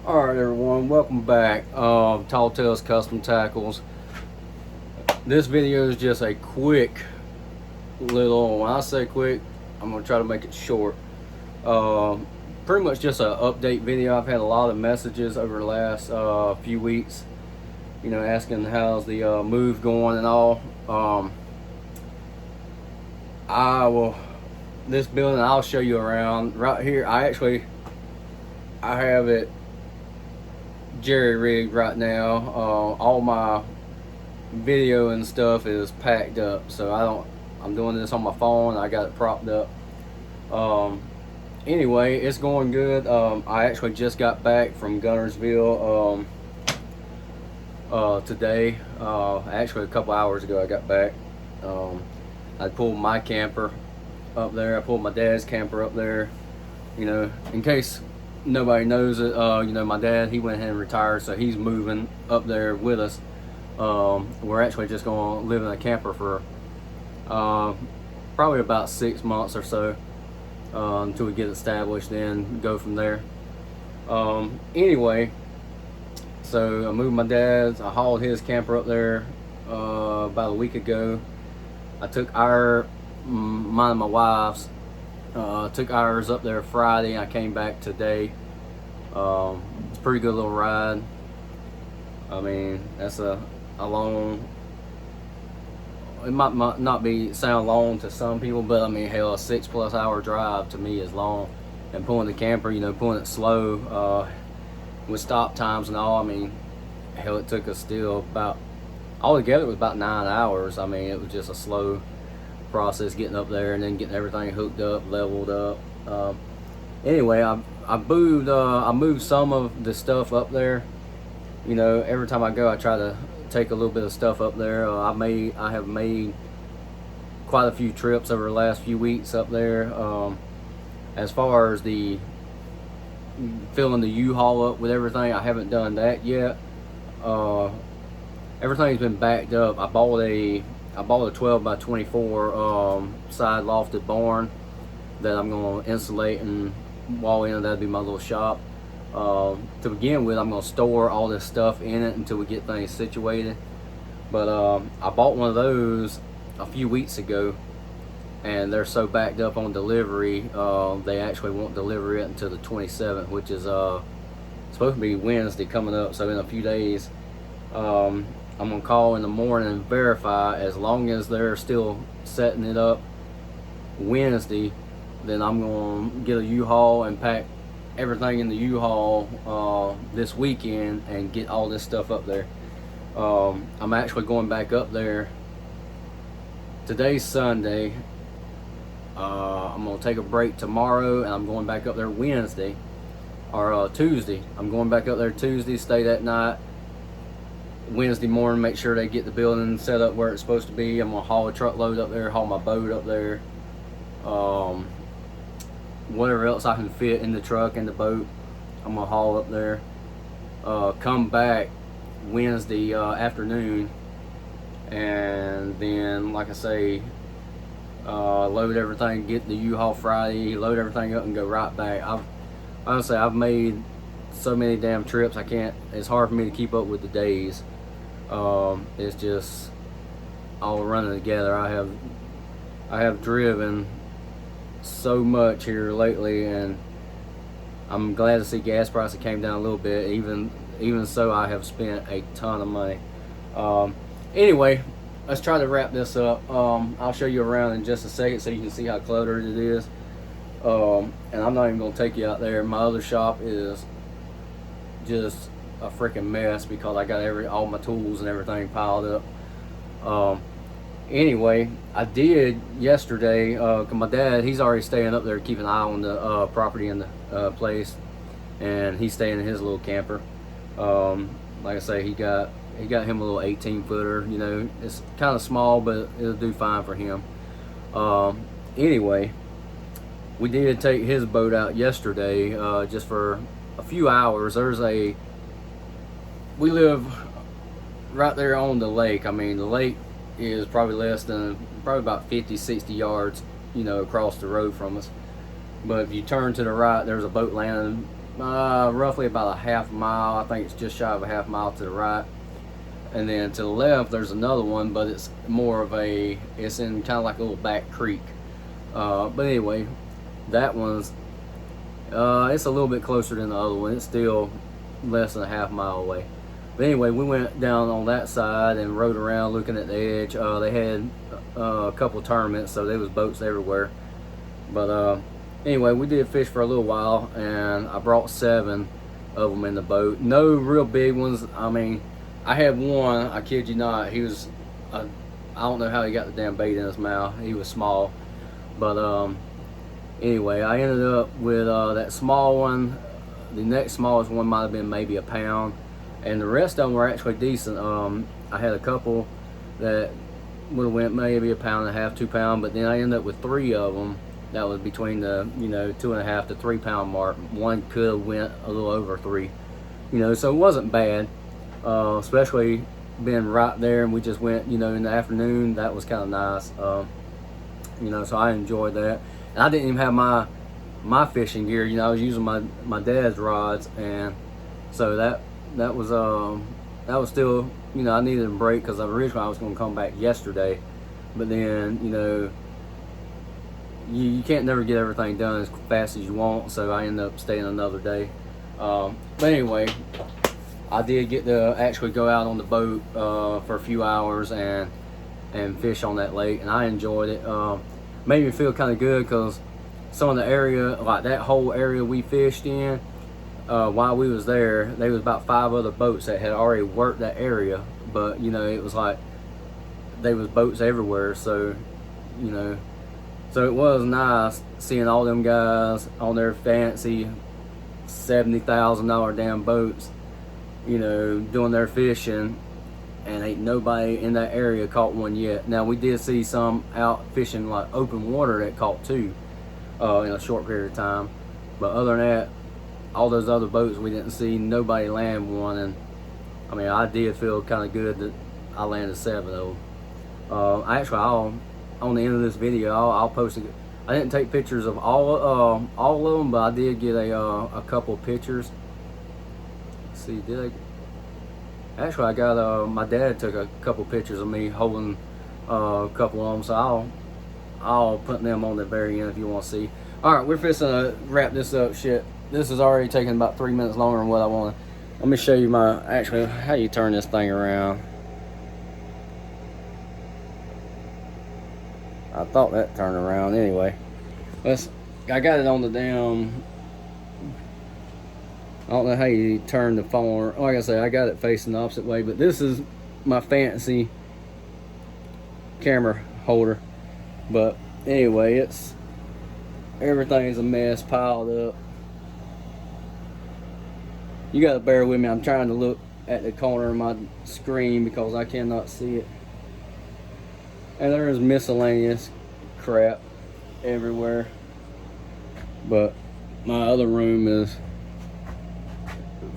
Alright everyone, welcome back. Tall Tales Custom Tackles. This video is just a quick little, when I say quick, I'm going to try to make it short. Pretty much just an update video. I've had a lot of messages over the last few weeks, asking how's the move going and all. This building I'll show you around. Right here, I have it jerry rigged right now. All my video and stuff is packed up, so I'm doing this on my phone. I got it propped up. Anyway, it's going good. I actually just got back from Guntersville today. Actually a couple hours ago I got back. I pulled my camper up there. I pulled my dad's camper up there, in case nobody knows it. My dad, he went ahead and retired, so he's moving up there with us. We're actually just going to live in a camper for probably about 6 months or so, until we get established, then go from there. Anyway, so I moved my dad's. I hauled his camper up there about a week ago. I took mine and my wife's. Took ours up there Friday. I came back today. It's a pretty good little ride. I mean, that's a long, it might not sound long to some people, but I mean, hell, a 6+ hour drive to me is long. And pulling the camper, pulling it slow, with stop times and all, I mean, hell, it took us still about, altogether it was about 9 hours. I mean, it was just a slow process getting up there and then getting everything hooked up, leveled up. Anyway, I moved some of the stuff up there. Every time I go, I try to take a little bit of stuff up there. I have made quite a few trips over the last few weeks up there. As far as the filling the U-Haul up with everything, I haven't done that yet. Everything's been backed up. I bought a 12 by 24 side lofted barn that I'm going to insulate and wall in. That'll be my little shop. To begin with, I'm going to store all this stuff in it until we get things situated. But I bought one of those a few weeks ago, and they're so backed up on delivery, they actually won't deliver it until the 27th, which is supposed to be Wednesday coming up. So in a few days, I'm gonna call in the morning and verify. As long as they're still setting it up Wednesday, then I'm gonna get a U-Haul and pack everything in the U-Haul this weekend and get all this stuff up there. I'm actually going back up there. Today's Sunday. I'm gonna take a break tomorrow, and I'm going back up there Wednesday or Tuesday. I'm going back up there Tuesday, stay that night. Wednesday morning, make sure they get the building set up where it's supposed to be. I'm gonna haul a truckload up there, haul my boat up there, whatever else I can fit in the truck and the boat, I'm gonna haul up there. Come back Wednesday afternoon, and then, like I say, load everything, get the U-Haul Friday, load everything up, and go right back. Honestly, I've made so many damn trips, it's hard for me to keep up with the days. It's just all running together. I have driven so much here lately, and I'm glad to see gas prices came down a little bit. Even so, I have spent a ton of money. Anyway, let's try to wrap this up. I'll show you around in just a second so you can see how cluttered it is. And I'm not even gonna take you out there. My other shop is just a freaking mess because I got all my tools and everything piled up. Anyway, I did yesterday, cause my dad, he's already staying up there keeping an eye on the property and the place, and he's staying in his little camper. Like I say, he got him a little 18-footer. It's kind of small, but it'll do fine for him. Anyway, we did take his boat out yesterday, just for a few hours. We live right there on the lake. I mean, the lake is probably about 50-60 yards, across the road from us. But if you turn to the right, there's a boat landing roughly about a half mile. I think it's just shy of a half mile to the right. And then to the left, there's another one, but it's more of it's in kind of like a little back creek. But anyway, that one's, it's a little bit closer than the other one. It's still less than a half mile away. But anyway, we went down on that side and rode around looking at the edge. They had a couple tournaments, so there was boats everywhere. But anyway, we did fish for a little while, and I brought 7 of them in the boat. No real big ones. I mean, I had one, I kid you not, he was, I don't know how he got the damn bait in his mouth. He was small. But anyway, I ended up with that small one. The next smallest one might have been maybe a pound. And the rest of them were actually decent. I had a couple that would have went maybe a pound and a half, 2 pound, but then I ended up with 3 of them that was between the 2.5 to 3 pound mark. One could have went a little over 3, so it wasn't bad. Especially being right there, and we just went in the afternoon. That was kind of nice. So I enjoyed that. And I didn't even have my fishing gear. I was using my dad's rods, and so that was still, I needed a break because originally I was going to come back yesterday, but then you can't never get everything done as fast as you want, so I ended up staying another day. But anyway, I did get to actually go out on the boat for a few hours and fish on that lake, and I enjoyed it. Made me feel kind of good because some of the area, like that whole area we fished in, while we was there was about 5 other boats that had already worked that area, but it was like there was boats everywhere, so so it was nice seeing all them guys on their fancy $70,000 damn boats, doing their fishing, and ain't nobody in that area caught one yet. Now we did see some out fishing like open water that caught 2 in a short period of time, but other than that, all those other boats we didn't see nobody land one. And I mean, I did feel kind of good that I landed 7 of them. Actually, on the end of this video, I'll post it. I didn't take pictures of all of them, but I did get a couple of pictures. Let's see, actually I got my dad took a couple pictures of me holding a couple of them, so I'll put them on the very end if you want to see. All right, we're fixing to wrap this up. Shit, this is already taking about 3 minutes longer than what I wanted. Let me show you actually how you turn this thing around. I thought that turned around. Anyway, I got it on the damn, I don't know how you turn the phone. Like I said, I got it facing the opposite way, but this is my fancy camera holder. But anyway, everything's a mess piled up. You gotta bear with me. I'm trying to look at the corner of my screen because I cannot see it. And there is miscellaneous crap everywhere. But my other room is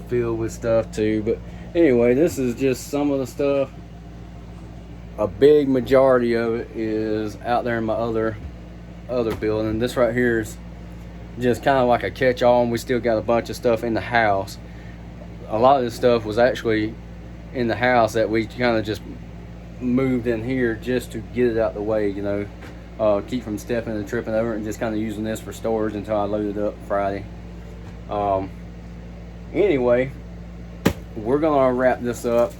filled with stuff too. But anyway, this is just some of the stuff. A big majority of it is out there in my other building. This right here is just kind of like a catch-all, and we still got a bunch of stuff in the house. A lot of this stuff was actually in the house that we kind of just moved in here just to get it out the way, keep from stepping and tripping over it, and just kind of using this for storage until I load it up Friday. Anyway, we're gonna wrap this up.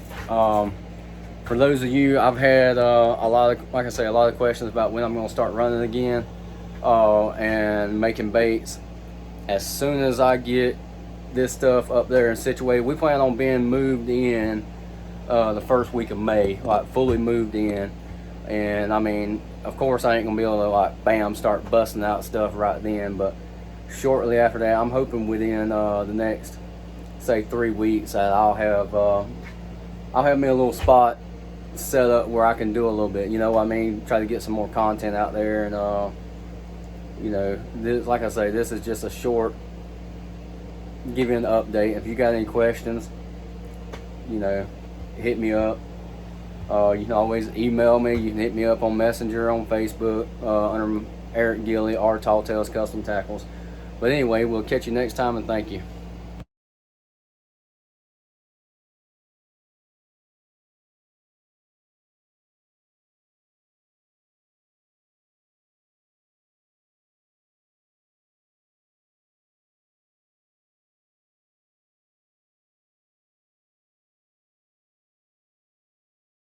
For those of you, I've had a lot of questions about when I'm gonna start running again and making baits. As soon as I get this stuff up there and situated, we plan on being moved in the first week of May, like fully moved in. And I mean, of course I ain't gonna be able to like bam start busting out stuff right then, but shortly after that, I'm hoping within the next say 3 weeks that I'll have me a little spot set up where I can do a little bit, try to get some more content out there. And this, like I say, this is just a short give you an update. If you got any questions, hit me up. You can always email me. You can hit me up on Messenger, on Facebook, under Eric Gilly, or Tall Tales Custom Tackles. But anyway, we'll catch you next time, and thank you.